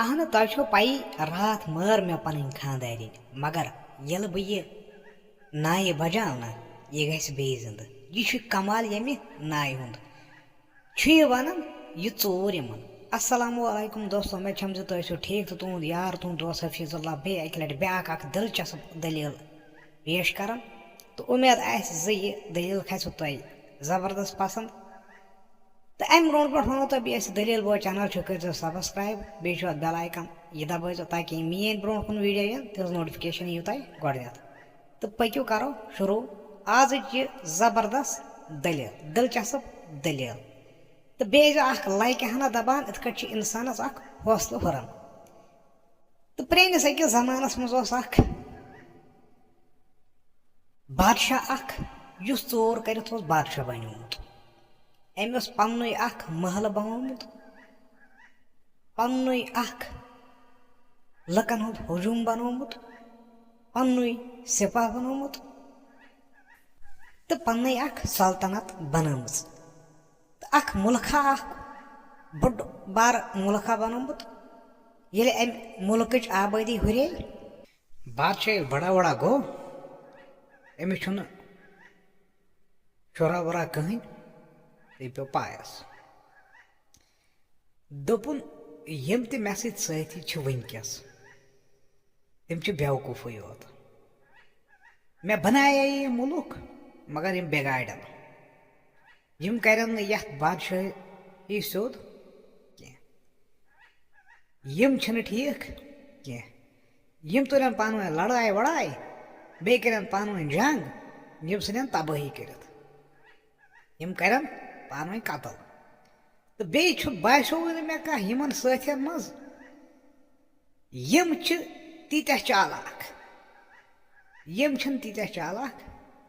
اہن تۄہہِ چھو پَیی راتھ مٲر مےٚ پَنٕنۍ خاندارِنۍ مگر ییٚلہِ بہٕ یہِ نایہِ بجاو نا یہِ گژھِ بیٚیہِ زِندٕ یہِ چھُ کمال ییٚمہِ نایہِ ہُنٛد چھُ یہِ وَنان یہِ ژوٗر یِمن السلام علیکم دوستو مےٚ چھَم زِ تُہۍ چھِو ٹھیٖک تہٕ تُہُنٛد یار تُہُنٛد دوست حفیظ اللہ بیٚیہِ اَکہِ لَٹہِ بیٛاکھ اکھ دِلچسپ دٔلیٖل پیش کران تہٕ اُمید آسہِ زِ یہِ دٔلیٖل کھسِوٕ تۄہہِ زبردست پسنٛد تہٕ اَمہِ برونٛٹھ وَنو تۄہہِ بیٚیہِ اَسہِ دٔلیٖل بوے چَنل چھُ کٔرۍزیو سبسکرایب بیٚیہِ چھُ اَتھ بیل آیکن یہِ دبٲیزیو تاکہِ یِم میٲنۍ برونٛٹھ کُن ویٖڈیو یِن تِہٕنٛز نوٹِفِکیشن یِیو تۄہہِ گۄڈنٮ۪تھ تہٕ پٔکِو کرو شروٗع آزٕچ یہِ زبردست دٔلیٖل دِلچسپ دٔلیٖل تہٕ بیٚیہِ ٲسۍزیو اکھ لایکہِ ہنا دبان یِتھ کٲٹھۍ چھُ اِنسانس اکھ حوصلہٕ ہُران تہٕ پرٛٲنِس أکِس زمانس منٛز اوس اکھ بادشاہ اکھ یُس ژوٗر کٔرِتھ اوس بادشاہ بنیومُت أمۍ اوس پننُے اکھ محلہٕ بنومُت پننُے اکھ لُکن ہُنٛد ہجوٗم بنومُت پننُے سِپاہ بنومُت تہٕ پننٕے اکھ سلطنت بنٲومٕژ تہٕ اکھ مُلکھا اکھ بوٚڑ بارٕ مُلکھا بنومُت ییٚلہِ امہِ مُلکٕچ آبٲدی ہُرے بادشاہ ییٚلہِ بڑا وڑا گوٚو أمِس چھُنہٕ شُرا وُرا کٕہٕنۍ تہٕ پیوٚو پایس دوٚپُن یِم تہِ مےٚ سۭتۍ سٲتھی چھِ وٕنکیٚس تِم چھِ بیوقوٗفٕے یوت مےٚ بنایے یہِ مُلک مگر یِم بِگاڑن یِم کرن نہٕ یتھ بادشاہی سیوٚد کینٛہہ یِم چھِنہٕ ٹھیٖک کینٛہہ یِم تُلن پانہٕ ؤنۍ لڑاے وڑاے بیٚیہِ کرن پانہٕ ؤنۍ جنگ یِم ژھٕنن تبٲہی کٔرِتھ یِم کرن پانہٕ ؤنۍ قتل تہٕ بیٚیہِ چھُ باسیووٕے نہٕ مےٚ کانٛہہ یِمن سٲتھٮ۪ن منٛز یِم چھِ تیٖتیاہ چالاک یِم چھِنہٕ تیٖتیاہ چالاک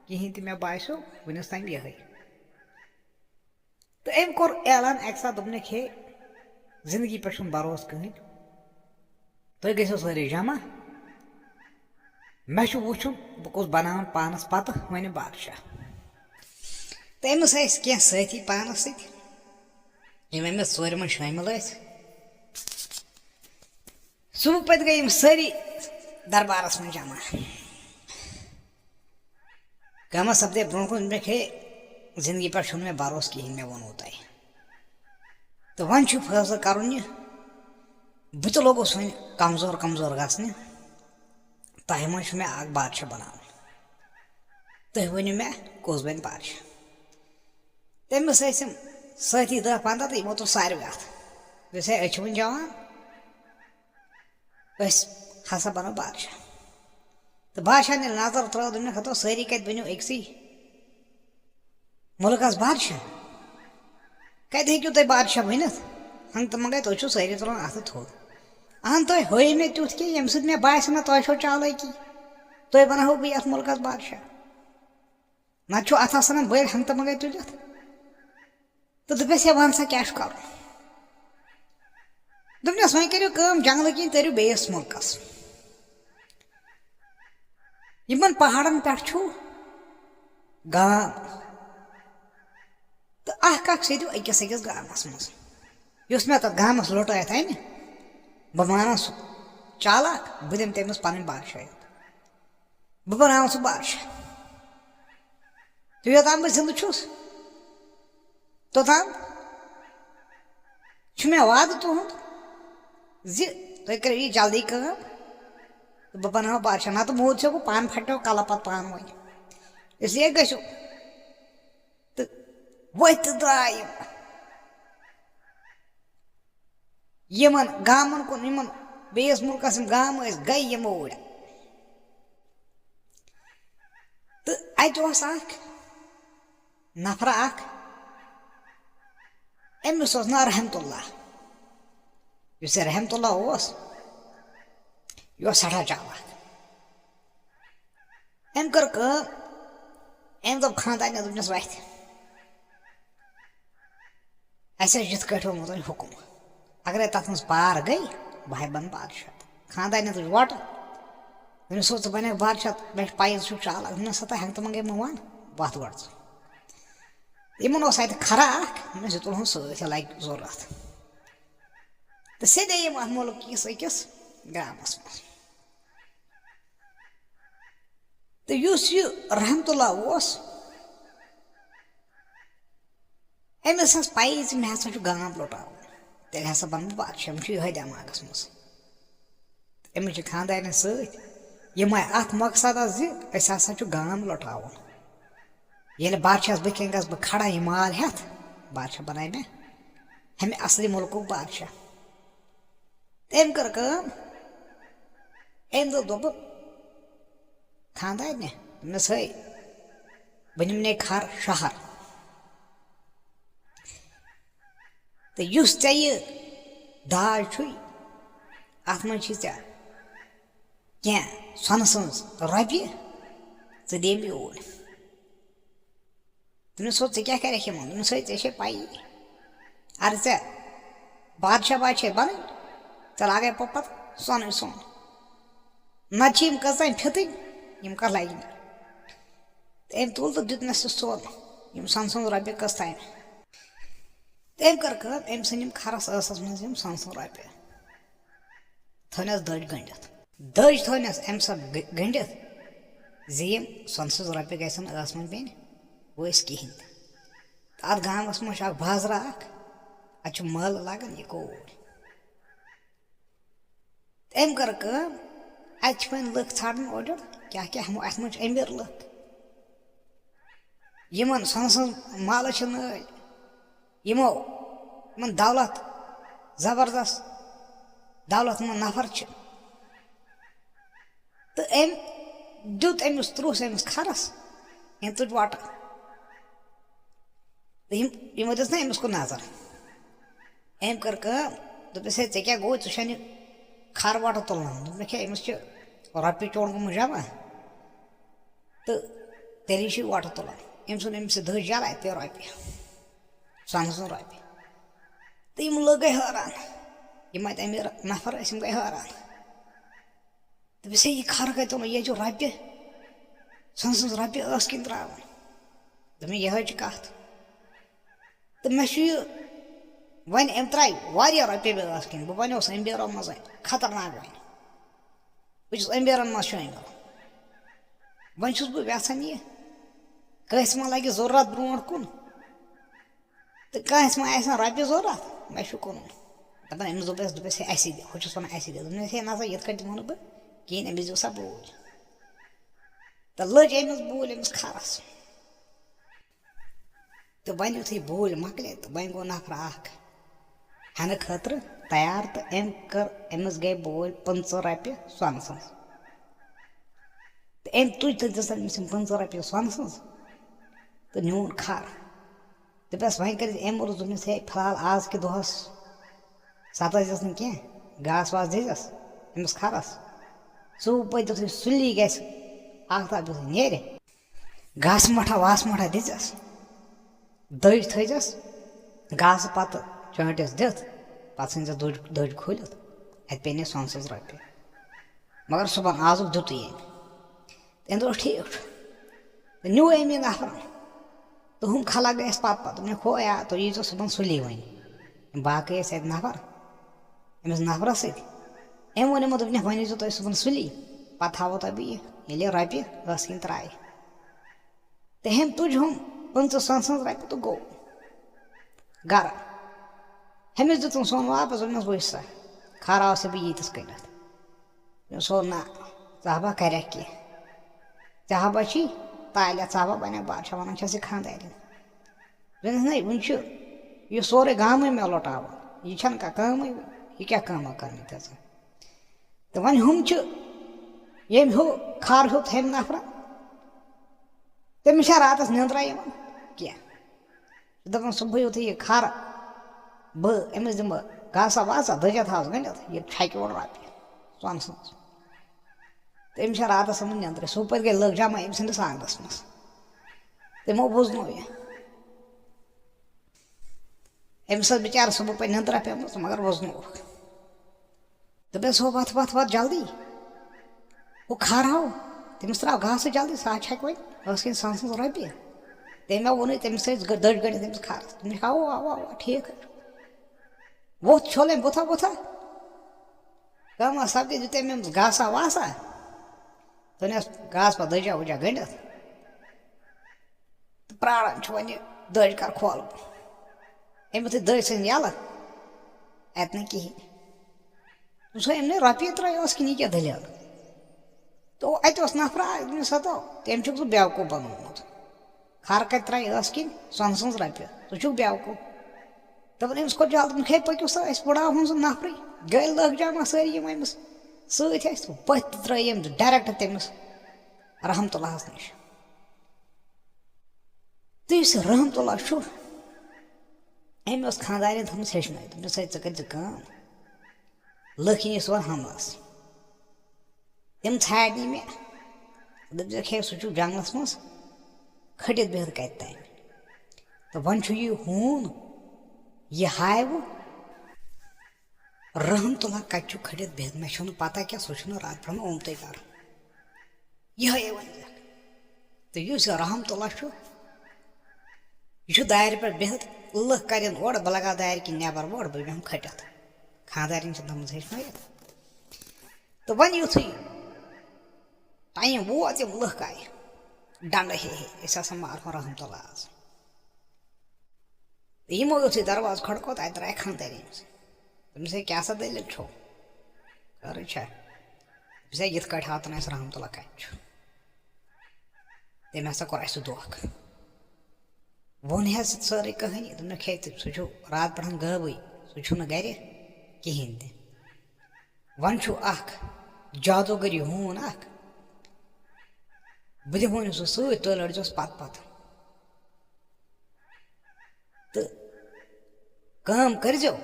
کِہیٖنۍ تہِ مےٚ باسیو وُنِس تام یِہے تہٕ أمۍ کوٚر اعلان اکہِ ساتہٕ دوٚپنکھ ہے زندگی پٮ۪ٹھ چھُنہٕ بروسہٕ کٕہٕنۍ تُہۍ گٔژھِو سٲری جمع مےٚ چھُ وٕچھُن بہٕ کُس بناوان پانس پتہٕ وۄنہِ بادشاہ تہٕ أمِس ٲسۍ کینٛہہ سٲتھی پانس سۭتۍ یِم أمِس ژورِ منٛز شٲمِل ٲسۍ صُبح پتہٕ گٔے یِم سٲری دربارس منٛز جمع کٲمہ سپدے برونٛٹھ کُن دوٚپنکھ ہے زندگی پٮ۪ٹھ چھُنہٕ مےٚ بروسہٕ کِہیٖنۍ مےٚ ووٚنوُ تۄہہِ تہٕ وۄنۍ چھُ فٲصلہٕ کرُن یہِ بہٕ تہِ لوٚگُس وۄنۍ کمزور کمزور گژھنہِ تۄہہِ منٛز چھُ مےٚ اکھ بادشاہ بناوُن تُہۍ ؤنِو مےٚ کُس بنہِ بادشاہ تٔمِس ٲسۍ یِم سٲتھی 10-15 تہٕ یِمو تُل ساروٕے اتھ دوٚپُس ہے أسۍ چھِ وُنہِ جوان أسۍ ہسا بنو بادشاہ تہٕ بادشاہن ییٚلہِ نظر ترٲو دوٚپنکھ ہتو سٲری کتہِ بٔنِو أکسٕے مُلکس بادشاہ کتہِ ہیٚکِو تُہۍ بادشاہ بٔنِتھ ہنٛگتہٕ منٛگے تُہۍ چھِو سٲری تُلان اَتھٕ تھوٚد اہن تُہۍ ہٲیِو مےٚ تیُتھ کینٛہہ ییٚمہِ سۭتۍ مےٚ باسہِ نہ تۄہہِ چھو چالٲکی تُہۍ بناوو بہٕ یتھ مُلکس بادشاہ نتہٕ چھُ اتھس ژھٕنان بٔلۍ ہنٛگتہٕ منٛگے تُلِتھ تہٕ دوٚپمس ہے ون سا کیٛاہ چھُ کرُن دوٚپنس وۄنۍ کٔرِو کٲم جنگلہٕ کِنۍ تٔرِو بیٚیِس مُلکس یِمن پہاڑن پٮ۪ٹھ چھُ گام تہٕ اکھ اکھ سیٚدِو أکِس أکِس گامس منٛز یُس مےٚ تتھ گامس لُٹٲیِتھ انہِ بہٕ مانان سُہ چالاک بہٕ دِمہٕ تٔمِس پنٕنۍ بادشٲہِیت بہٕ بناوان سُہ بادشاہ تہٕ یوٚتام بہٕ زِندٕ چھُس توٚتام چھُ مےٚ وعدٕ تُہُنٛد زِ تُہۍ کٔرِو یہِ جلدی کٲم تہٕ بہٕ بناوو بادشاہ نتہٕ موٗد بہٕ پانہٕ پھٹیو کلہٕ پتہٕ پانہٕ ؤنۍ اسلیے گٔژھِو تہٕ ؤتھۍ تہٕ درٛاے یِمن گامن کُن یِمن بیٚیِس مُلکس یِم گام ٲسۍ گٔے یِم اوٗرۍ تہٕ اتہِ اوس اکھ نفرا اکھ أمِس اوس ناو رحمتُ اللہ یُس یہِ رحمتُ اللہ اوس یہِ اوس سٮ۪ٹھاہ چالاک أمۍ کٔر کٲم أمۍ دوٚپ خاندارنہِ دوٚپنس وتھِ اسہِ ٲسۍ یِتھ کٲٹھۍ ہومُت وۄنۍ حُکُم اگرے تتھ منٛز پار گٔے بہٕ ہے بنہٕ بادشاہ خاندارنہِ تُج وۄٹہٕ دوٚپنس ژٕ بنکھ بادشاہ مےٚ چھِ پَیی ژٕ چھُکھ چالاک دوٚپنس ہتا ہنٛگتہٕ منٛگے مہٕ وَن وَتھ گۄڈٕ ژٕ یِمن اوس اتہِ کھرا اکھ دوٚپنس یہِ تُلہون سۭتۍ یہِ لگہِ ضوٚرتھ تو سیدے یم اتھ ملک کس أکِس گامس منٛز تو یُس یہِ رحمت اللہ اوس أمِس ٲس پَیی زِ مےٚ ہسا چھُ گام لُٹاوُن تیٚلہِ ہسا بنہٕ بہٕ بادشاہ مےٚ چھُ یِہوے دٮ۪ماغس منٛز أمِس چھِ خانٛدارنہِ سۭتۍ یِمے اَتھ مقصدس زِ أسۍ ہسا چھُ گام لُٹاوُن ییٚلہِ بادشاہس بٕتھِ کَنۍ گژھٕ بہٕ کھڑا یہِ مال ہٮ۪تھ بادشاہ بناوِ مےٚ ہمہِ اصلی مُلکُک بادشاہ تٔمۍ کٔر کٲم أمۍ دوٚپ خانٛدارنہِ دوٚپنَس ہے بہٕ نِمنے کھر شہر تہٕ یُس ژےٚ یہِ داج چھُے اَتھ منٛز چھِ ژےٚ کینٛہہ سۄنہٕ سٕنٛز رۄپیہِ ژٕ دِ مےٚ اوٗرۍ دوٚپنَس ہو ژٕ کیٛاہ کَرٮ۪کھ یِمن دوٚپنَس ہے ژےٚ چھے پَیی اگر ژےٚ بادشاہ بادشاہ بَنٕنۍ ژےٚ لاگے پَتہٕ سۄنٕے سۄن نَتہٕ چھِ یِم کٔژتانۍ پھِتٕنۍ یِم کَتھ لَگہِ نہٕ تہٕ أمۍ تُل تہٕ دیُت مےٚ سُہ سۄن یِم سۄنہٕ سٕنٛز رۄپیہِ کٔژتانۍ تٔمۍ کٔر کٲم أمۍ ژھٕنۍ یِم کھرس ٲسَس منٛز یِم سۄنہٕ سٕنٛز رۄپیہِ تھٲونَس دٔج گٔنڈِتھ دٔج تھٲونَس اَمہِ ساتہٕ گٔنڈِتھ زِ یِم سۄنہٕ سٕنٛز رۄپیہِ گژھن ٲس منٛز پیٚنہِ ؤسۍ کِہیٖنۍ تہِ تہٕ اَتھ گامَس منٛز چھُ اکھ بازرا اکھ اَتہِ چھُ مٲلہٕ لگان یہِ کوٗر أمۍ کٔر کٲم اَتہِ چھِ وۄنۍ لُکھ ژھانڈان اورٕ یورٕ کیٛاہ کیٛاہ ہٮ۪مو اَتھ منٛز چھِ أمیٖر لُکھ یِمن سۄنہٕ سٕنٛز مالہٕ چھِ نٲلۍ یِمن دولت زبردست دولت منٛد نفر چھِ تہٕ أمۍ دیُت أمِس ترٛووُس أمِس کھرس أمۍ تُج وۄٹہٕ تہٕ یِمو دِژ نا أمِس کُن نظر أمۍ کٔر کٲم دوٚپُس ہے ژےٚ کیٛاہ گوٚو ژٕ چھَنہٕ یہِ کھر وۄٹہٕ تُلناوُن دوٚپنکھ ہے أمِس چھِ رۄپیہِ چوٗنٛڈ گوٚمُت جمع تہٕ تیٚلی چھِ یہِ وۄٹہٕ تُلان أمۍ ژھُن أمِس دٔج جلاے تہِ رۄپیہِ سۄنہٕ سٕنٛز رۄپیہِ تہٕ یِم لُکھ گٔے حٲران یِم اَتہِ أمیٖر نفر ٲسۍ یِم گٔے حٲران دوٚپُس ہے یہِ کھر کَتہِ اوٚنُتھ یہِ چھُ رۄپیہِ سۄنہٕ سٕنٛز رۄپیہِ ٲس کِنۍ ترٛاوٕنۍ دوٚپمَے یِہوے چھِ کَتھ تہٕ مےٚ چھُ یہِ وۄنۍ أمۍ ترٛایہِ واریاہ رۄپیہِ مےٚ ٲس کِنۍ بہٕ بنیوس أمیٖرو منٛز خطرناک وۄنۍ بہٕ چھُس أمیٖرن منٛز شٲمِل وۄنۍ چھُس بہٕ یژھان یہِ کٲنٛسہِ ما لگہِ ضروٗرت برونٛٹھ کُن تہٕ کٲنٛسہِ ما آسن رۄپیہِ ضروٗرت مےٚ چھُ کُنُن دَپان أمِس دوٚپُس ہے اَسی دِ ہُہ چھُس وَنان اَسی دِ دوٚپمَس ہے نہ سا یِتھ کٔنۍ دِمو نہٕ بہٕ کِہیٖنۍ أمِس دِیِو سا بوٗلۍ تہٕ لٔج أمِس بوٗلۍ أمِس کھرس تہٕ وۄنۍ یُتھُے بوٗلۍ مۄکلے تہٕ وۄنۍ گوٚو نفر اکھ ہٮ۪نہٕ خٲطرٕ تیار تہٕ أمۍ کٔر أمِس گٔے بوٗلۍ 15 رۄپیہِ سۄنہٕ سٕنٛز تہٕ أمۍ تُج تہٕ دِژ أمِس یِم 15 رۄپیہِ سۄنہٕ سٕنٛز تہٕ نیوٗن کھر دوٚپٮ۪س وۄنۍ کٔرِتھ أمۍ ووٚنُس دوٚپنَس ہے فِلحال آز کہِ دۄہس ستٲزِس نہٕ کینٛہہ گاسہٕ واسہٕ دِزٮ۪س أمِس کھرس صُبحٲے یُتھُے سُلی گژھِ آفتاب یُتھُے نیرِ گاسہٕ مٹھا واسہٕ مٹھا دِژٮ۪س دٔج تھٲیزٮ۪س گاسہٕ پتہٕ چٲنٛٹِس دِتھ پتہٕ ژھٕنزٮ۪س دٔج کھوٗلِتھ اَتہِ پیٚیہِ سۄنہٕ سٕنٛز رۄپیہِ مگر صُبحن آزُک دِتُے أمۍ تٔمۍ دوٚپ ٹھیٖک چھُ تہٕ نیوٗ أمۍ یہِ نفرن تہٕ ہُم خلق گٔیَس پتہٕ دوٚپنکھ ہو یا تُہۍ ییٖزیو صُبحن سُلی وۄنۍ یِم باقٕے ٲسۍ اَتہِ نفر أمِس نفرس سۭتۍ أمۍ ووٚن یِمو دوٚپنکھ وۄنۍ ییٖزیو تُہۍ صُبحن سُلی پتہٕ ہاوو تۄہہِ بہٕ یہِ ییٚلہِ یہِ رۄپیہِ ٲس کِنۍ ترٛایہِ تہٕ أمۍ تُج ہُم 15 سۄنہٕ سٕنٛز رۄپیہِ تہٕ گوٚو گرٕ أمِس دیُتُن سۄن واپس دوٚپنس وٕچھ سا کھر آو سا بہٕ ییٖتِس کٔنِتھ دوٚپنس ہو نہ ژٕ ہا با کَرٮ۪کھ کینٛہہ ژےٚ ہا با چھی تالٮ۪تھ ژٕ ہا با بنیکھ بادشاہ وَنان چھَس یہِ خانٛدارٮ۪ن دوٚپنس نَے وٕنہِ چھُ یہِ سورُے گامٕے مےٚ لُٹاوُن یہِ چھَنہٕ کانٛہہ کٲمٕے یہِ کیٛاہ کٲمہ کَرنہِ تیٖژاہ تہٕ وۄنۍ ہُم چھِ ییٚمۍ ہیوٚ کھر ہیوٚت ہُمۍ نفرن تٔمِس چھا راتس نیندرا یِوان کینٛہہ دَپان صُبحٲے یُتھُے یہِ کھر بہٕ أمِس دِمہٕ بہٕ گاسا واسا دٔجا تھاوَس گٔنڈِتھ یہِ چھَکہِ اورٕ رۄپیہِ سۄنہٕ سٕنٛز تہٕ أمِس چھا راتس آمٕژ نیندرِ صُبح پٲٹھۍ گٔے لُکھ جمع أمۍ سٕنٛدِس آنٛگنس منٛز تِمو بوٗزنو یہِ أمِس ٲس بِچارٕ صُبح پٲٹھۍ نیندرا پیٚمٕژ مگر ووٚزنووُکھ دوٚپٮ۪س ہو وَتھ جلدی ہُہ کھر ہاو تٔمِس ترٛاو گاسہٕ جلدی سُہ ہا چھَکہِ وۄنۍ ٲس کِنۍ سۄنہٕ سٕنٛز رۄپیہِ تٔمۍ مےٚ ووٚنُے تٔمِس ٲسۍ دٔج گٔنڈِتھ أمِس کھرس دوٚپنکھ اَوا اَوا اَوا ٹھیٖک ووٚتھ چھوٚل أمۍ بُتھا بُتھا کٲما سپدی دیُت أمۍ أمِس گاسا واسا ژھٕنٮ۪س گاسہٕ پَتہٕ دٔجا ؤجا گٔنڈِتھ تہٕ پرٛاران چھُ وۄنۍ یہِ دٔج کر کھول أمۍ یُتھُے دٔج ژھٕنۍ یَلہٕ اَتہِ نہٕ کِہیٖنۍ سُہ أمۍ نٕے رۄپیہِ ترٛٲے ٲس کِنہٕ یہِ کیٛاہ دٔلیٖل تو اَتہِ اوس نفرا أمِس ہَتو تٔمۍ چھُکھ سُہ بیوقوٗف بنومُت خر کَتہِ ترٛایہِ ٲس کِنۍ سۄنہٕ سٕنٛز رۄپیہِ ژٕ چھُکھ بیوقوٗف دَپان أمِس کوٚر جلد دوٚپُن ہے پٔکِو سا أسۍ بُڑاوہون سُہ نفرٕے گٔے لٔگۍ جمع سٲری یِم أمِس سۭتۍ ٲسۍ پٔتھۍ تہِ ترٛٲے أمۍ ڈایریکٹ تٔمِس رحمتُ اللہَس نِش تہٕ یُس یہِ رحمتُ اللہ چھُ أمۍ ٲس خانٛدارٮ۪ن تھٲومٕژ ہیٚچھنٲیِتھ دوٚپنَس ہے ژٕ کٔرۍزِ کٲم لٔکھ یی سون حملس تِم ژھانٛڈنی مےٚ دٔپزِکھ ہے سُہ چھُ جنٛگلس منٛز کھٔٹِتھ بِہِتھ کَتہِ تانۍ تہٕ وۄنۍ چھُ یہِ ہوٗن یہِ ہاوٕ رحمتُ اللہ کَتہِ چھُ کھٔٹِتھ بِہِتھ مےٚ چھُنہٕ پتہ کیٚنٛہہ سُہ چھُنہٕ رات پٮ۪ٹھ اومتُے کران یِہوٚے ؤنۍزٮ۪کھ تہٕ یُس یہِ رحمتُ اللہ چھُ یہِ چھُ دارِ پٮ۪ٹھ بِہِتھ لٔکھ کَرٮ۪ن اورٕ بہٕ لگاو دارِ کِنۍ نٮ۪بر وورٕ بہٕ بیٚہمہٕ کھٔٹِتھ خانٛدارٮ۪ن چھِ تھٲومٕژ ہیٚچھنٲیِتھ تہٕ وۄنۍ یُتھُے ٹایم ووت یِم لٔکھ آیہِ ڈنٛڈٕ ہے أسۍ ہسا مارہون رحمتُ اللہ آز تہٕ یِمو یُتھُے دروازٕ کھڑکوت اَتہِ درٛاے خانٛدارِ أمِس دوٚپمَس ہے کیٛاہ سا دٔلیٖل چھو خٲرٕے چھا دوٚپُس ہے یِتھ کٲٹھۍ ہاتن اَسہِ رحمتُ اللہ کَتہِ چھُ تٔمۍ ہسا کوٚر اَسہِ سُہ دھوکہٕ ووٚن حظ سٲرٕے کٕہٲنی دوٚپنکھ ہے سُہ چھُ رات پٮ۪ٹھ غٲبٕے سُہ چھُنہٕ گرِ کِہیٖنۍ تہِ وۄنۍ چھُ اکھ جادوگٔری ہوٗن اکھ بہٕ دِمہون سُہ سۭتۍ تُہۍ لٔڑزِہوس پتہٕ پتہٕ تہٕ کٲم کٔرۍزیو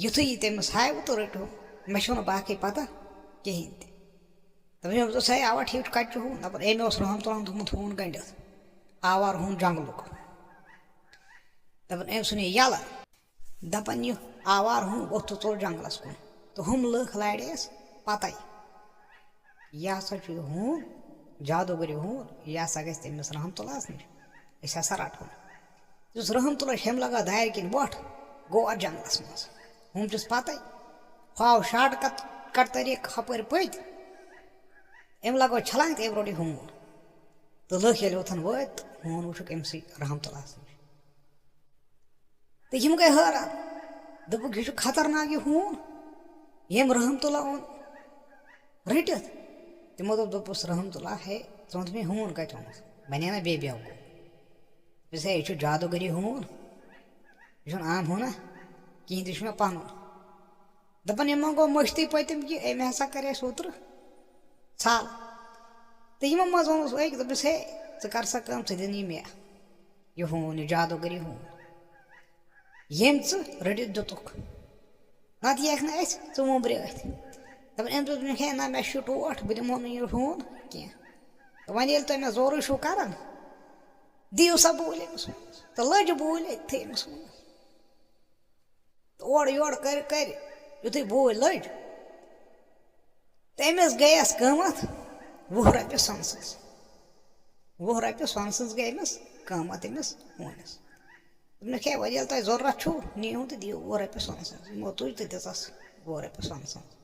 یُتھُے یہِ تٔمِس ہاوٕ تہٕ رٔٹِو مےٚ چھُنہٕ باقٕے پتہ کِہیٖنۍ تہِ دَپان أمِس دوٚپُس ہے اوا ٹھیٖک چھُ کَتہِ چھُ ہوٗن دَپان أمۍ اوس رحمتُ اللہَن تھوٚمُت ہوٗن گٔنڈِتھ آوار ہوٗن جنٛگلُک دَپان أمۍ ژھُن یہِ یَلہٕ دَپان یہِ آوار ہوٗن ووٚتھ تہٕ ژوٚل جنٛگلس کُن تہٕ ہُم لٔکھ لارٮ۪یَس پَتَے یہِ ہسا چھُ یہِ ہوٗن جادوگٔری ہوٗن یہِ ہسا گژھِ تٔمِس رحمتُ اللہَس نِش أسۍ ہسا رَٹہون یُس رحمتُ اللہ چھِ ہیٚمۍ لگاو دارِ کِنۍ وۄٹھ گوٚو اَتھ جنٛگلس منٛز ہُم چھِس پَتَے ہُہ آو شاٹ کٹ طریٖقہٕ ہُپٲرۍ پٔتۍ أمۍ لگوو چھلانگ تہٕ أمۍ روٚٹ یہِ ہوٗن تہٕ لٔکھ ییٚلہِ اوٚتن وٲتۍ تہٕ ہوٗن وٕچھُکھ أمۍسٕے رحمتُ اللہَس نِش تہٕ یِم گٔے حٲران دوٚپُکھ یہِ چھُ خطرناک یہِ ہوٗن ییٚمۍ رحمتُ اللہ اوٚن رٔٹِتھ تِمو دوٚپُس رحمتُ اللہ ہے ژٕ وَنتہٕ مےٚ ہوٗن کَتہِ اوٚنُتھ بنے نا بیٚیہِ بیوقوٗف دوٚپُس ہے یہِ چھُ جادوگٔری ہوٗن یہِ چھُنہٕ عام ہوٗنا کِہیٖنۍ تہِ چھُ مےٚ پَنُن دَپان یِمن گوٚو مٔشتٕے پٔتِم کہِ أمۍ ہسا کَرے اَسہِ اوترٕ ژھل تہٕ یِمو منٛز ووٚنُس أکۍ دوٚپُس ہے ژٕ کر سا کٲم ژٕ دِن یہِ مےٚ یہِ ہوٗن یہِ جادوگٔری ہوٗن ییٚمۍ ژٕ رٔٹِتھ دِتُکھ نتہٕ یِیَکھ نہٕ اَسہِ ژٕ وُمبرِتھ دَپان أمۍ دوٚپُکھ ہے نہ مےٚ چھُ ٹوٹھ بہٕ دِمہو نہٕ یہِ ہوٗن کیٚنٛہہ تہٕ وۄنۍ ییٚلہِ تُہۍ مےٚ زورٕے چھُو کران دِیِو سا بوٗلۍ أمِس تہٕ لٔج بوٗلۍ أتتھٕے أمِس ووٚنُس تہٕ اورٕ یورٕ کٔرۍ یُتھُے بوٗلۍ لٔج تہٕ أمِس گٔیَس قۭمَتھ 20 رۄپیہِ سۄنہٕ سٕنٛز 20 رۄپیہِ سۄنہٕ سٕنٛز گٔے أمِس قۭمَتھ أمِس ہوٗنِس دوٚپنکھ ہے وۄنۍ ییٚلہِ تۄہہِ ضوٚرَتھ چھُو نِیِو تہٕ دِیِو 20 رۄپیہِ سۄنہٕ سٕنٛز یِمو تُج تہٕ دِژَس 20 رۄپیہِ سۄنہٕ سٕنٛز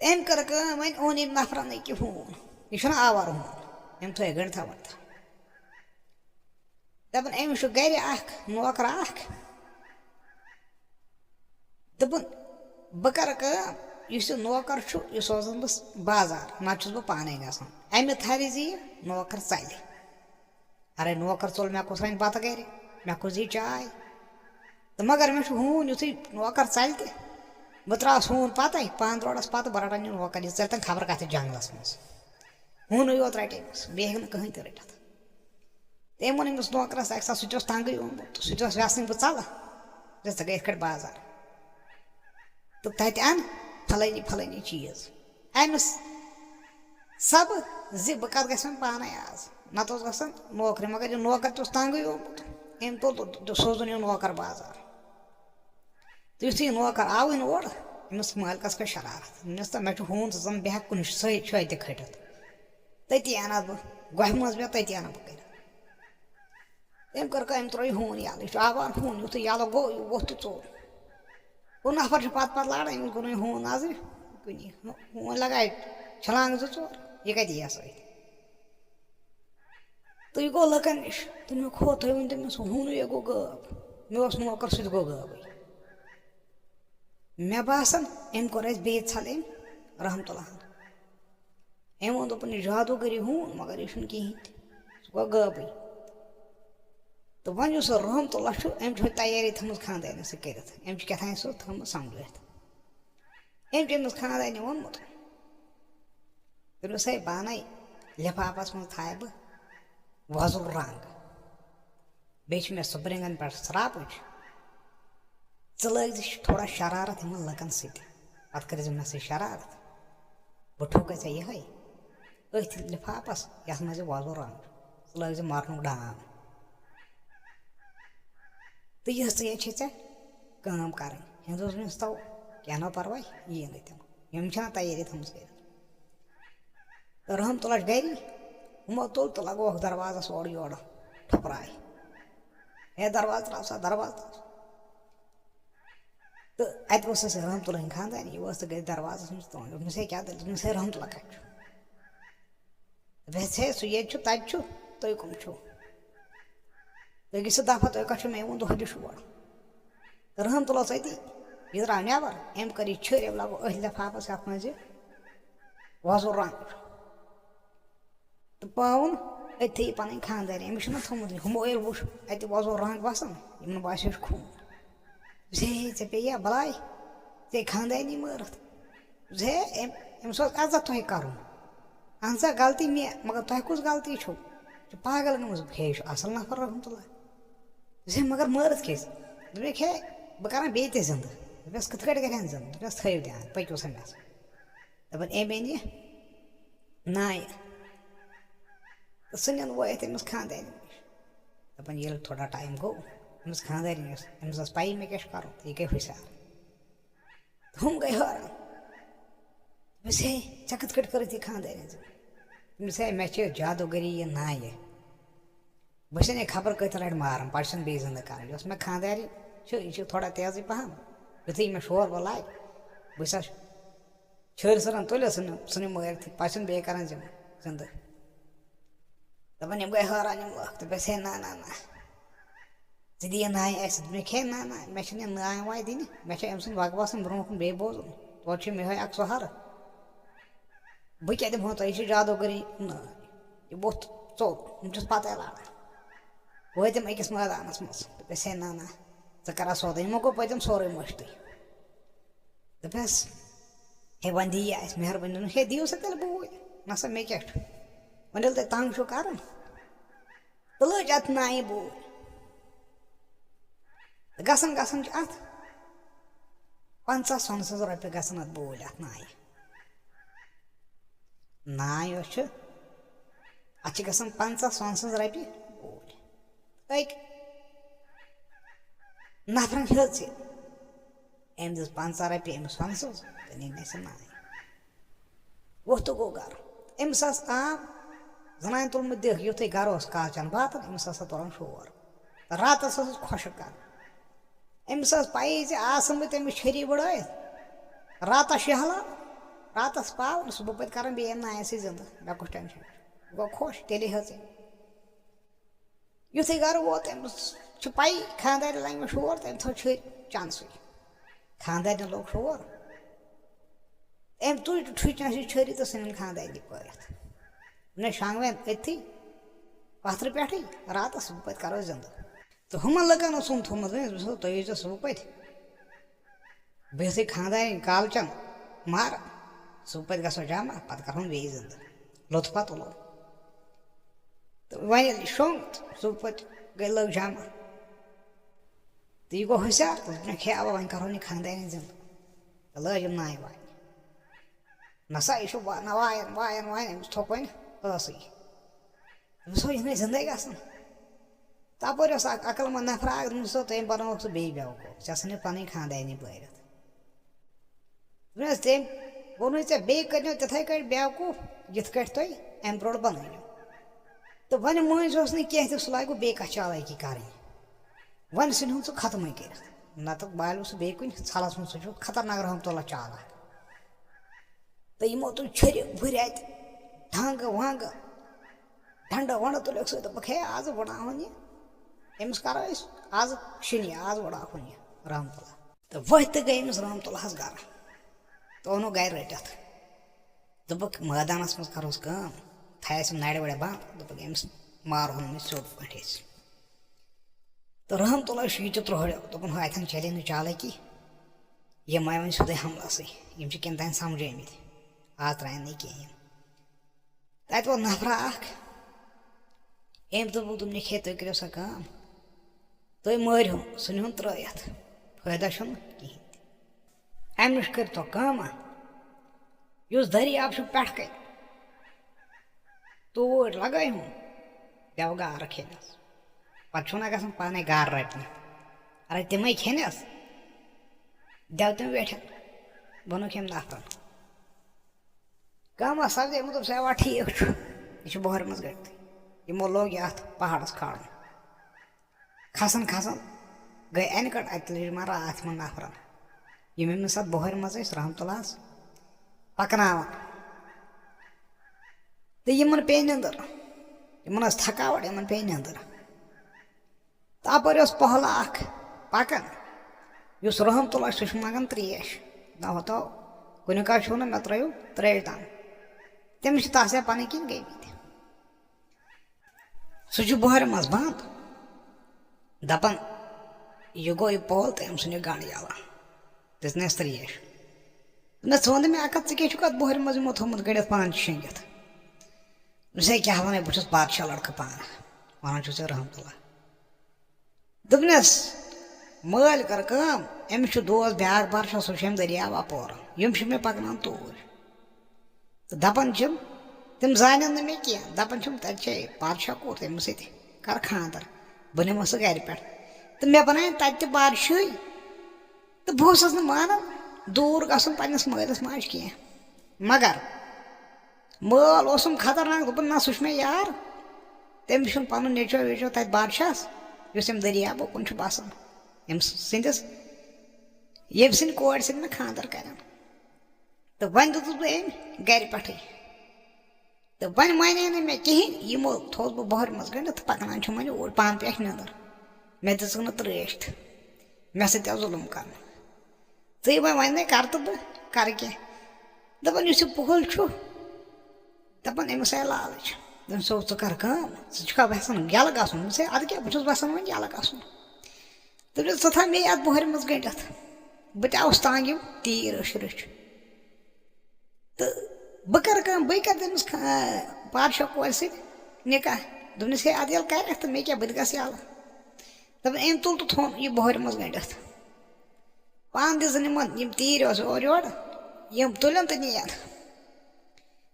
أمۍ کٔر کٲم وۄنۍ اوٚن أمۍ نفرَن أکہِ ہوٗن یہِ چھُنہ آوار ہوٗن أمۍ تھٲے گٔنڈتھا ؤنڈتھا دَپان أمِس چھُ گرِ اکھ نوکرا اکھ دوٚپُن بہٕ کَرٕ کٲم یُس یہِ نوکر چھُ یہِ سوزَن بہٕ بازار نتہٕ چھُس بہٕ پانے گژھان اَمہِ تھاوِ زِ یہِ نوکر ژَلہِ اَرے نوکر ژوٚل مےٚ کُس رَنہِ بَتہٕ گرِ مےٚ کُس دی چاے تہٕ مگر مےٚ چھُ ہوٗن یُتھُے نوکر ژَلہِ تہِ بہٕ ترٛاوَس ہوٗن پَتَے پانہٕ درٛوڈَس پَتہٕ بہٕ رَٹَن یہِ نوکر یہِ ژَلہِ تَن خبر کَتھ جنٛگلَس منٛز ہوٗنُے یوت رَٹہِ أمِس بیٚیہِ ہیٚکہِ نہٕ کٕہٕنۍ تہِ رٔٹِتھ تہٕ أمۍ ووٚن أمِس نوکرَس اَکہِ ساتہٕ سُہ تہِ اوس تنٛگٕے آمُت تہٕ سُہ تہِ اوس وٮ۪ژھنٕے بہٕ ژَلہٕ ژٕ گٔے یِتھ کٲٹھۍ بازار تہٕ تَتہِ اَن پھلٲنی پھلٲنی چیٖز أمِس سبہٕ زِ بہٕ کَتھ گژھِ وۄنۍ پانَے آز نَتہٕ اوس گژھان نوکرِ مگر یہِ نوکر تہِ اوس تنٛگٕے آمُت أمۍ تُل سوزُن یہِ نوکر بازار تہٕ یُتھُے یہِ نوکر آوٕے نہٕ اورٕ أمِس مٲلکَس کھٔژ شرارت دوٚپنَس تہٕ مےٚ چھُ ہوٗن ژٕ زَن بیٚہکھ کُنہِ جایہِ تہِ کھٔٹِتھ تٔتی اَنَکھ بہٕ گۄپھِ منٛز بیٚہہ تٔتی اَنَکھ بہٕ کٔرِتھ تٔمۍ کٔر کٲم أمۍ ترٛوو یہِ ہوٗن یَلہٕ یہِ چھُ آوار ہوٗن یُتھُے یَلہٕ گوٚو یہِ ووٚتھ تہٕ ژوٚل ہُہ نفر چھُ پَتہٕ لاران أمِس گوٚو نہٕ یہِ ہوٗن نظرِ کُنی ہوٗن لگایہِ چھلانٛگ 2-4 یہِ کَتہِ یِیَس سۭتۍ تہٕ یہِ گوٚو لُکن نِش تہٕ مےٚ کھوٚت تُہۍ ؤنۍ تٔمِس ہوٗنٕے گوٚو غٲب مےٚ اوس نوکر سُہ تہِ گوٚو غٲبٕے مےٚ باسان أمۍ کوٚر اَسہِ بیٚیہِ ژھل أمۍ رحمتُ اللہن أمۍ ووٚن دوٚپُن یہِ جادوگٔری ہوٗن مگر یہِ چھُنہٕ کِہیٖنۍ تہِ سُہ گوٚو غٲبٕے تہٕ وۄنۍ یُس سُہ رحمتُ اللہ چھُ أمۍ چھُ تیٲری تھٲومٕژ خانٛدارنہِ سۭتۍ کٔرِتھ أمۍ چھِ کیٛاہ تام سُہ تھٲومٕژ سَمجھٲیِتھ أمۍ چھِ أمِس خانٛدارنہِ ووٚنمُت دوٚپمَس ہے پانَے لِفاپَس منٛز تھایہِ بہٕ وۄزُل رنٛگ بیٚیہِ چھِ مےٚ سُپرِنٛگَن پٮ۪ٹھ ژرٛاپٕچ ژٕ لٲگۍ زِ تھوڑا شرارت یِمن لُکن سۭتۍ پَتہٕ کٔرۍ زِ مےٚ سۭتۍ شرارت بہٕ ٹھوکَے ژےٚ یِہوٚے أتھۍ لِفاپَس یَتھ منٛز یہِ وۄزُل رنٛگ چھُ ژٕ لٲگۍ زِ مَرنُک ڈان تہٕ یِژھٕے چھِ ژےٚ کٲم کَرٕنۍ ہِندوٗزمِس تو کیٚنٛہہ نہٕ پَرواے یی نہٕ تِم یِم چھِنہ تیٲری تھٲومٕژ کٔرِتھ تہٕ رحمتُ اللہ چھُ گَری ہُمو تُل تہٕ لگووُکھ دروازَس اورٕ یورٕ ٹھۄپراے ہے دروازٕ ترٛاو سا دروازٕ ترٛاو تہٕ اَتہِ اوس اَسہِ رحمتُ اللہ ہٕنٛدۍ خانٛدارنہِ یہِ ؤژھ تہٕ گٔے دروازَس منٛز تُلٕنۍ دوٚپمَس ہے کیٛاہ دٔلیٖل دوٚپمَس ہے رحمتُ اللہ کَتہِ چھُ دوٚپمَس ہے سُہ ییٚتہِ چھُ تَتہِ چھُ تُہۍ کٕم چھُو تُہۍ گٔژھِو دَفا تُہۍ کَتھ چھُو مےٚ ووٚن دۄہ دِ شور تہٕ رحمتُ اللہ سۭتی یہِ درٛاو نٮ۪بر أمۍ کٔر یہِ چھٔرۍ أمۍ لگوو أتھۍ لِفاپَس یَتھ منٛز یہِ وۄزُل رنٛگ چھُ تہٕ پاوُن أتھی یہِ پَنٕنۍ خانٛدارنہِ أمِس چھُنہ تھوٚمُت ہُمو ییٚلہِ وُچھ اَتہِ وۄزُل رنٛگ وَسان یِمن باسیو چھُ خوٗن ہے ژےٚ پیٚیہِ یا بَلاے ژےٚ خانٛدارنی مٲرٕتھ ہے أمِس اوس عزت تۄہہِ کَرُن اہن سا غلطی مےٚ مگر تۄہہِ کُس غلطی چھو یہِ چھُ پاگل گٔمٕژ ہے یہِ چھُ اَصٕل نفر رحمتُ اللہ ہے مگر مٲرٕتھ کیٛازِ دوٚپمَکھ ہے بہٕ کَران بیٚیہِ تہِ زِندٕ دوٚپمَس کِتھ کٲٹھۍ گژھن زِندٕ دوٚپمَس تھٲیِو دھیان پٔکِو سا مےٚ دَپان أمۍ أنۍ یہِ نایہِ تہٕ سُہ نِن وٲیِتھ أمِس خانٛدارنہِ نِش دَپان ییٚلہِ تھوڑا ٹایم گوٚو أمِس خانٛدارنہِ ٲس أمِس ٲس پَیی مےٚ کیٛاہ چھُ کَرُن تہٕ یہِ گٔے ہوشیار ہُم گٔے حٲران دوٚپمَس ہے ژےٚ کِتھ کٲٹھۍ کٔرٕتھ یہِ خانٛدارنہِ ژٕ دوٚپمَس ہے مےٚ چھِ جادوگٔری یہِ نایہِ بہٕ چھَسَن یہِ خبر کۭتِس لَٹہِ ماران پَتہٕ چھَنہٕ بیٚیہِ زِندٕ کَرٕنۍ یۄس مےٚ خانٛدارنہِ چھِ یہِ چھِ تھوڑا تیزٕے پَہم یُتھُے مےٚ شور وور لاگہِ بہٕ چھَس چھٔرۍ ژھٕنان تُلِتھ ژھٕنہِ مٲرِتھ پَتہٕ چھِنہٕ بیٚیہِ کَران زِندٕ دَپان یِم گٔے حٲران یِم لُکھ دوٚپمَس ہے نہ نہ نہ ژٕ دِ یہِ نایہِ اَسہِ دوٚپمَکھ ہے نہ نہ مےٚ چھِنہٕ یہِ نانۍ واے دِنہِ مےٚ چھِ أمۍ سُنٛد بکواس برونٛہہ کُن بیٚیہِ بوزُن توتہِ چھُ مےٚ یِہوٚے اَکھ سُہارٕ بہٕ کیٛاہ دِمہو تۄہہِ یہِ چھِ جادوگٔری نٲے یہِ ووٚتھ ژوٚل یِم چھِس پَتَے لاران وٲتِم أکِس مٲدانَس منٛز دوٚپمَس ہے نہ نہ ژٕ کَرا سودا یِمو گوٚو پٔتِم سورُے مٔشتٕے دوٚپمَس ہے وۄنۍ دِ یہِ اَسہِ مہربٲنی دوٚپمَس ہے دِیِو سا تیٚلہِ بوٗلۍ نہ سا مےٚ کیٛاہ چھُ وۄنۍ ییٚلہِ تۄہہِ تنٛگ چھُو کَرُن تہٕ لٔج اَتھ نایہِ بوٗلۍ تہٕ گژھان چھِ اَتھ 50 سۄنہٕ ساس رۄپیہِ گژھان اَتھ بوٗلۍ اَتھ نایہِ ناے یۄس چھِ اَتھ چھِ گژھان 50 سۄنہٕ ساس رۄپیہِ بوٗلۍ أکۍ نفرَن ہیٚژ یہِ أمۍ دِژ 50 رۄپیہِ أمِس سۄنہٕ ساس تہٕ نِنۍ اَسہِ نایہِ ووٚتھ تہٕ گوٚو گرٕ أمِس آس آب زنانہِ تُلمُت دِکھ یُتھُے گرٕ اوس کالچَن باتَن أمِس ہسا تُلان شور تہٕ راتَس ٲسٕس خۄشِک کَران أمِس ٲس پَیی زِ آز ژھٕنبہٕ أمِس چھٔری بٕڑٲیِتھ راتَس شہلان راتَس پاوَر صُبح پَتہٕ کَران بیٚیہِ أمۍ نایَسٕے زِندٕ مےٚ کُس ٹٮ۪نشَن چھُ گوٚو خۄش تیٚلے ہیٚژ أمۍ یُتھُے گرٕ ووت أمِس چھِ پَیی خانٛدارنہِ لَگہِ مےٚ شور تہٕ أمۍ تھٲو چھٔرۍ چانسٕے خانٛدارنہِ لوٚگ شور أمۍ تُج ٹھُچنَس یہِ چھٔری تہٕ ژھٕنِن خانٛدارنہِ پٲرِتھ مےٚ شۄنٛگوٮ۪ن أتھی پَتھرٕ پٮ۪ٹھٕے راتَس صُبح پَتہٕ کَرو زِندٕ تہٕ ہُمَن لُکَن اوس سُم تھوٚمُت وۄنۍ تُہۍ ییٖزیو صُبح پَتہِ بہٕ یِتھُے خانٛدارنہِ کالچَن مارٕ صُبح پَتہٕ گژھو جمع پَتہٕ کَرہون بیٚیہِ زِندٕ لُطفا تُلو تہٕ وۄنۍ ییٚلہِ یہِ شۄنٛگ تہٕ صُبح پَتہٕ گٔے لٔگ جمع تہٕ یہِ گوٚو ہوشیار تہٕ دوٚپنَکھ ہے اَوا وۄنۍ کَرہون یہِ خانٛدارنہِ زِندٕ تہٕ لٲج یِم نایہِ واینہِ نہ سا یہِ چھُ وایَن أمِس تھوٚک وۄنۍ ٲسٕے أمِس ہو یِہوٚے زِندَے گژھان تَپٲرۍ اوس اَکھ عقل منٛد نفرا اَکھ دوٚپمَس تٔمۍ بَنووُکھ ژٕ بیٚیہِ بیوقوٗف ژےٚ ژھٕنِتھ پَنٕنۍ خانٛدارنی پٲرِتھ دوٚپمَس تٔمۍ ووٚنُے ژےٚ بیٚیہِ کٔرۍنو تِتھَے کٲٹھۍ بیوقوٗف یِتھ کٲٹھۍ تُہۍ اَمہِ برونٛٹھ بَنٲیِو تو ون مٔنٛزۍ اوس نہٕ کینٛہہ تہِ سُہ لاگہِ بیٚیہِ کانٛہہ چالاکی کَرٕنۍ وۄنۍ ژھٕنہون سُہ ختمٕے کٔرِتھ نَتہٕ بالو سُہ بیٚیہِ کُنہِ ژھَلَس منٛز سُہ چھُ خطرناک رحمتُلہ چالاک تہٕ یِمو تُلۍ چھُرِ وُرِ اَتہِ ڈھنٛگہٕ ونٛگہٕ ڈنٛڈٕ وَنٛڈٕ تُلِکھ سۭتۍ دوٚپُکھ ہے آزٕ وٕڑاوُن یہِ أمِس کَرو أسۍ آزٕ شِنہِ آز وٕڑاوُن یہِ رحمتُلہ تہٕ ؤتھۍ تہٕ گٔے أمِس رحمتُلہ ہَس گَرٕ تہٕ اوٚنُکھ گَرِ رٔٹِتھ دوٚپُکھ مٲدانَس منٛز کَروس کٲم تھایَس یِم نَرِ وَرِ بنٛد دوٚپُکھ أمِس مارہون أمِس سیوٚد پٲٹھۍ أسۍ تہٕ رحمتُلہ چھُ یہِ تہِ ترٛوہڑیو دوٚپُن ہُہ اَتٮ۪ن چلے نہٕ چالاکی یِم آے وۄنۍ سیوٚدُے حملسٕے یِم چھِ کَمہِ تانۍ سَمجھٲمٕتۍ آز ترٛایَن نہٕ کینٛہہ یِم تَتہِ ووت نفرا اَکھ أمۍ دوٚپُکھ دوٚپنِکھ ہے تُہۍ کٔرِو سا کٲم تُہۍ مٲرۍہُن سُہ نِہُن ترٛٲیِتھ فٲیدٕ چھُنہٕ کِہیٖنۍ تہِ اَمہِ نِش کٔرۍتو کٲمہ یُس دٔریاب چھُ پٮ۪ٹھٕ کَنۍ توٗرۍ لگٲیہُن دٮ۪و گارٕ کھیٚنَس پَتہٕ چھُنہ گژھان پانَے گارٕ رَٹنہِ اَگر تِمَے کھیٚنَس دٮ۪و تِم ویٹھٮ۪ن ووٚنُکھ أمۍ نفرن کٲمہ سپدے یِمو دوٚپ سا ٹھیٖک چھُ یہِ چھُ بۄہرِ منٛز گٔٹتھٕے یِمو لوگ یہِ اَتھ پہاڑَس کھالُن کھسان کھسان گٔے اَنہِ گٔٹ اَتہِ لٔج مہ راتھ یِمن نفرن یِم أمِس اَتھ بۄہرِ منٛز ٲسۍ رحمتُلہ ہَس پَکناوان تہٕ یِمن پیٚیہِ نیٚنٛدٕر یِمن ٲس تھکاوٹ یِمن پیٚیہِ نیٚنٛدٕر تَپٲرۍ اوس پۄہلہٕ اکھ پَکان یُس رحمتُلہ چھُ سُہ چھُ منٛگان ترٛیش دَپان کُنہِ کانٛہہ چھُو نہٕ مےٚ ترٲیِو ترٛیش دام تٔمِس چھِ تَس یا پَنٕنۍ کِنۍ گٔمٕتۍ سُہ چھُ بۄہرِ منٛز بنٛد دَپان یہِ گوٚو یہِ پول تہٕ أمۍ ژھٕنہِ گنٛڈ یَلہٕ دِژنَس ترٛیش مےٚ ژٕ وَن مےٚ اَکھ ژٕ کیٛاہ چھُکھ اَتھ بۄہرِ منٛز یِمو تھوٚمُت گٔنڈِتھ پانہٕ شیٚنٛگِتھ دوٚپُس ہے کیٛاہ وَنَے بہٕ چھُس بادشاہ لڑکہٕ پانہٕ وَنان چھُ ژےٚ رحمتُلہ دوٚپنَس مٲلۍ کَر کٲم أمِس چھُ دوس بیٛاکھ بادشاہ سُہ چھُ أمۍ دٔریاو اَپور یِم چھِ مےٚ پَکناوان توٗرۍ تہٕ دَپان چھِم تِم زانن نہٕ مےٚ کینٛہہ دَپان چھِم تَتہِ چھے بادشاہ کوٚر تٔمِس سۭتۍ کَر خانٛدر بہٕ نِمہٕ سُہ گرِ پٮ۪ٹھ تہٕ مےٚ بَنایَن تَتہِ تہِ بادشٲہی تہٕ بہٕ اوسُس نہٕ مانان دوٗر گژھُن پنٛنِس مٲلِس ماجہِ کینٛہہ مگر مٲل اوسُم خطرناک دوٚپُن نہ سُہ چھُ مےٚ یار تٔمِس چھُنہٕ پَنُن نیٚچو ویٚچو تَتہِ بادشاہَس یُس أمۍ دٔریابو کُن چھُ بَسان أمۍ سٕنٛدِس ییٚمہِ سٕنٛدِ کورِ سۭتۍ مےٚ خانٛدر کَرن تہٕ وۄنۍ دِتُس بہٕ أمۍ گرِ پٮ۪ٹھٕے تہٕ وۄنۍ مانے نہٕ مےٚ کِہیٖنۍ یِمو تھوٚوُس بہٕ بۄہرِ منٛز گٔنڈِتھ تہٕ پَکناوان چھُم وۄنۍ اوٗرۍ پانہٕ پٮ۪ٹھ نیٚنٛدٕر مےٚ دِژٕکھ نہٕ ترٛیش تہِ مےٚ سۭتۍ آو ظُلُم کَرنہٕ ژٕے وۄنۍ نے کَر تہٕ بہٕ کَرٕ کینٛہہ دَپان یُس یہِ پُہل چھُ دَپان أمِس آے لالٕچ دوٚپُن ژٕ کَر کٲم ژٕ چھُکھا یژھان یَلہٕ گژھُن دوٚپُس ہے اَدٕ کیٛاہ بہٕ چھُس یژھان وۄنۍ یَلہٕ گژھُن دوٚپُس ژٕ تھاو مے اَتھ بۄہرِ منٛز گٔنڈِتھ بہٕ تہِ آوُس تانٛگہِ یِم تیٖر رٔچھۍ رٔچھۍ تہٕ بہٕ کَرٕ کٲم بٕے کَرٕ تٔمِس بادشاہ کورِ سۭتۍ نِکاح دوٚپنَس ہے اَدٕ ییٚلہِ کَرٮ۪کھ تہٕ مےٚ کیٛاہ بہٕ تہِ گژھٕ یَلہٕ دَپان أمۍ تُل تہٕ تھوٚون یہِ بۄہرِ منٛز گٔنڈِتھ پانہٕ دِژٕن یِمن یِم تیٖرۍ اوس اورٕ یورٕ یِم تُلن تہٕ نِیَن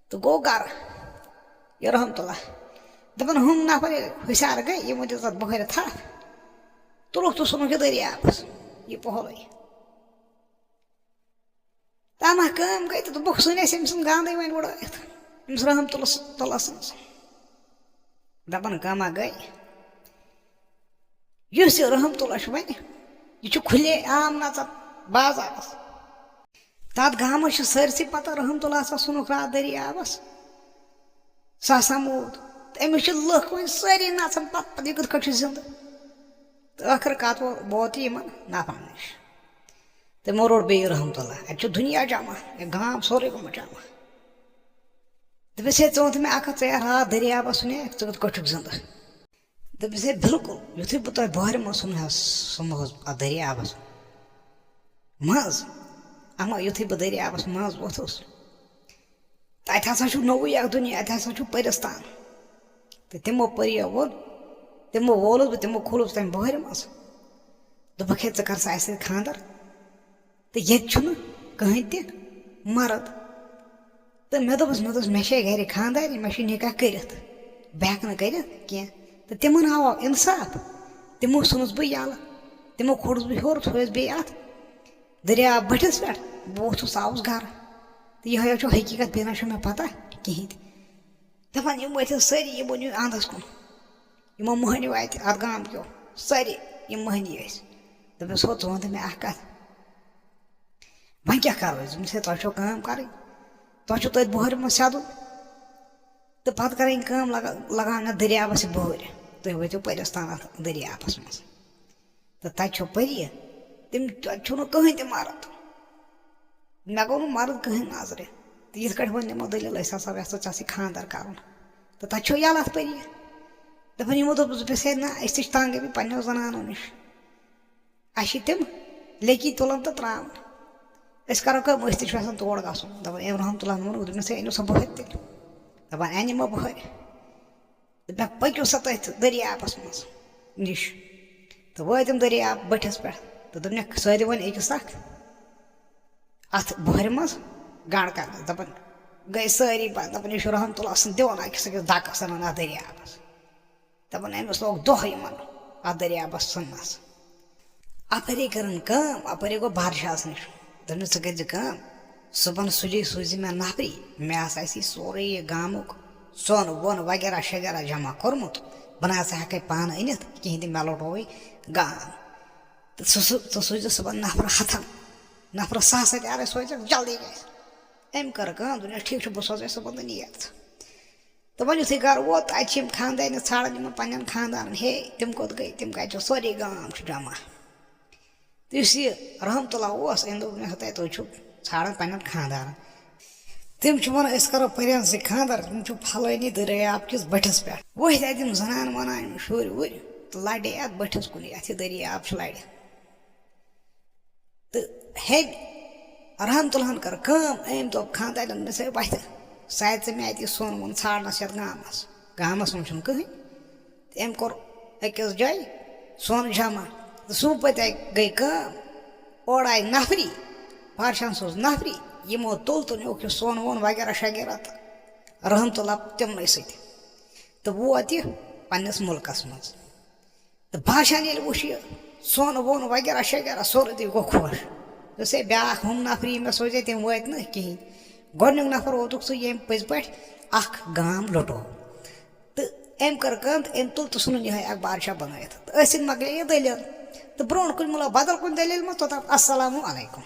تہٕ گوٚو گرٕ یہِ رحمتُلہ دَپان ہُم نفر ہُشار گٔے یِمو دِژ اَتھ بۄہرِ تھپھ تُلُکھ تہٕ ژھُنُکھ یہِ دٔریابَس یہِ پۄہلٕے تامہ کٲم گٔے تہٕ دوٚپُکھ ژھٕنۍ اَسہِ أمۍ سٕنٛز گاندٕے وۄنۍ وٕڑٲیِتھ أمِس رحمتُلہ سٕنٛز دَپان کٲمہ گٔے یُس یہِ رحمتُلہ چھُ وۄنۍ یہِ چھُ کھُلے عام نَژان بازارَس تَتھ گامَس چھِ سٲرسٕے پَتہ رحمتُلہ ہسا ژھُنُکھ راتھ دٔریابَس سُہ ہسا موٗد تہٕ أمِس چھِ لُکھ وۄنۍ سٲری نَژان پَتہٕ یہِ کِتھ کٔٹھۍ چھُ زِندٕ تہٕ ٲخٕر کَت ووت یہِ یِمن نفرن نِش تِمو روٚٹ بیٚیہِ رحمتُلہ اَتہِ چھُ دُنیا جمع یہِ گام سورُے گوٚمُت جمع دوٚپُس ہے ژٕ وَن تہٕ مےٚ اکھ کَتھ ژٕ راتھ دٔریابَس ژھُنیکھ ژٕ کِتھ کٔٹھۍ چھُکھ زِندٕ دوٚپُس ہے بِلکُل یُتھُے بہٕ تۄہہِ بۄہرِ منٛز ژھُنہوس اَتھ دٔریابَس منٛز اَما یُتھُے بہٕ دٔریابَس منٛز ووٚتھُس تَتہِ ہسا چھُ نوٚوُے اکھ دُنیا اَتہِ ہسا چھُ پٔرِستان تہٕ تِمو پٔرِیو ووٚن تِمو وولُس بہٕ تِمو کھوٗلُس تَمہِ بۄہرِ منٛز دوٚپُکھ ہے ژٕ کر سا اَسہِ سۭتۍ خانٛدر تہٕ ییٚتہِ چھُنہٕ کٕہٕنۍ تہِ مرد تہٕ مےٚ دوٚپُس مےٚ چھے گرِ خانٛدارنہِ مےٚ چھُ نِکاح کٔرِتھ بہٕ ہٮ۪کہٕ نہٕ کٔرِتھ کینٛہہ تہٕ تِمن آو اِنصاف تِمو ژھُنُس بہٕ یَلہٕ تِمو کھوٚڑُس بہٕ ہیوٚر تھوٚیُس بیٚیہِ اَتھ دٔریاب بٔٹھِس پٮ۪ٹھ بہٕ ووٚتھُس آوُس گرٕ تہٕ یِہوے چھُ حقیٖقت بیٚیہِ نہ چھُ مےٚ پتہ کِہیٖنۍ تہِ دپان یِم ؤتھۍ سٲری یِم أنِو اَنٛدَس کُن یِمو مٔہنیو اَتہِ اَتھ گام کیو سٲری یِم مٔہنی ٲسۍ دوٚپمَس ہو ژٕ وَن تہٕ مےٚ اَکھ کَتھ وۄنۍ کیٛاہ کَرو أسۍ دوٚپمَس ہے تۄہہِ چھو کٲم کَرٕنۍ تۄہہِ چھو تٔتھۍ بۄہرِ منٛز سیٚدُن تہٕ پَتہٕ کَرٕنۍ کٲم لگاوٕنۍ اَتھ دٔریابَس یہِ بۄہرۍ تُہۍ وٲتِو پٔرِس تام اَتھ دٔریابَس منٛز تہٕ تَتہِ چھو پٔری تِم تَتہِ چھُو نہٕ کٕہٕنۍ تہِ مرد مےٚ گوٚو نہٕ مرد کٕہٕنۍ نظرِ تہٕ یِتھ کٲٹھۍ ووٚن یِمو دٔلیٖل أسۍ ہسا یژھو ژےٚ سۭتۍ خانٛدر کَرُن تہٕ تَتہِ چھو یَلہٕ اَتھ پٔری دَپان یِمو دوٚپُس دوٚپُس ہے نہ أسۍ تہِ چھِ تنٛگ گٔمٕتۍ پنٛنیو زنانو نِش اَسہِ چھِ تِم لیٚکی تُلان تہٕ ترٛاوان أسۍ کَرو کٲم أسۍ تہِ چھِ یژھان تور گژھُن دَپان أمۍ رحمتُ اللہن ووٚنُکھ دوٚپنَس ہے أنِو سا بۄہرِ تیٚلہِ دَپان اَنہِ یِمو بۄہرِ دَپکھ پٔکِو سا تٔتھۍ دٔریابَس منٛز نِش تہٕ وٲتۍ تِم دٔریاب بٔٹھِس پٮ۪ٹھ تہٕ دوٚپنکھ سٲری وۄنۍ أکِس اکھ اَتھ بۄہرِ منٛز گنٛڈ کَرنَس دَپان گٔے سٲری بنٛد دَپان یہِ چھُ رحمتُ اللہ سُنٛد دِوان أکِس أکِس دَکہٕ ژھٕنان اَتھ دٔریابَس دَپان أمِس لوگ دۄہ یِمن اَتھ دٔریابَس ژھٕننَس اَپٲری کٔرٕن کٲم اَپٲری گوٚو بادشاہَس نِش دوٚپنَس ژٕ کٔرۍزِ کٲم صُبحن سُلی سوٗزِ مےٚ نفری مےٚ ہسا آسہِ یہِ سورُے یہِ گامُک سۄن وۄن وغیرہ شغیرہ جمع کوٚرمُت بہٕ نہ ہسا ہٮ۪کَے پانہٕ أنِتھ کِہیٖنۍ تہِ مےٚ لوٹووٕے گام تہٕ ژٕ سوٗزِ صُبحن نفرٕ ہَتھن نفرٕ ساسَے تہِ اَگرَے سوزٮ۪کھ جلدی گژھِ أمۍ کٔر کٲم دوٚپنَس ٹھیٖک چھُ بہٕ سوزَے صُبحن تہٕ نیر ژٕ تہٕ وۄنۍ یُتھُے گرٕ ووت تہٕ اَتہِ چھِ یِم خاندارنہِ ژھانڈان یِمن پنٛنٮ۪ن خاندارن ہے تِم کوٚت گٔے تِم کَتہِ چھِ سورُے گام چھُ جمع تہٕ یُس یہِ رحمتُ اللہ اوس أمۍ دوٚپ مےٚ ہَتَے تُہۍ چھِو ژھانڈان پنٛنٮ۪ن خاندارن تِم چھِ وَنان أسۍ کَرو پٔرِین سۭتۍ خاندر تِم چھِ پھلٲنی دٔریاب کِس بٔٹھِس پٮ۪ٹھ ؤتھۍ اَتہِ یِم زنان وَنان یِم شُرۍ وُرۍ تہٕ لَڑے اَتھ بٔٹھِس کُنٕے اَتھ یہِ دٔریاب چھُ لَڑِ تہٕ ہیٚمۍ رحمتُ اللہن کٔر کٲم أمۍ دوٚپ خاندارٮ۪ن دوٚپنَس ہے وَتھِ ساے ژٕ مےٚ اَتہِ یہِ سۄن وۄن ژھانڈنَس یَتھ گامَس منٛز چھُنہٕ کٕہٕنۍ تہٕ أمۍ کوٚر أکِس جایہِ سۄن جمع تہٕ سوٗپَتہِ گٔے کٲم اورٕ آیہِ نفری بادشاہن سوز نفری یِمو تُل تہٕ نیوٗکھ یہِ سۄن وۄن وغیرہ شغیرہ تہٕ رحمتُ اللہ تِمنٕے سۭتۍ تہٕ ووت یہِ پنٛنِس مُلکَس منٛز تہٕ بادشاہن ییٚلہِ وٕچھ یہِ سۄن وۄن وغیرہ شغیرہ سورُے تہِ گوٚو خۄش دوٚپُس ہے بیٛاکھ ہُم نفری مےٚ سوزے تِم وٲتۍ نہٕ کِہیٖنۍ گۄڈنیُک نفر ووتُکھ ژٕ ییٚمۍ پٔزۍ پٲٹھۍ اکھ گام لُٹو تہٕ أمۍ کٔر کٲم تہٕ أمۍ تُل تہٕ ژھٕنُن یِہوٚے اکھ بادشاہ بنٲیِتھ تہٕ أسۍ سۭتۍ مۄکلے یہِ دٔلیٖل تہٕ برونٛٹھ کُن مِلو بدل کُنہِ دٔلیٖل منٛز توٚتام السلامُ علیکُم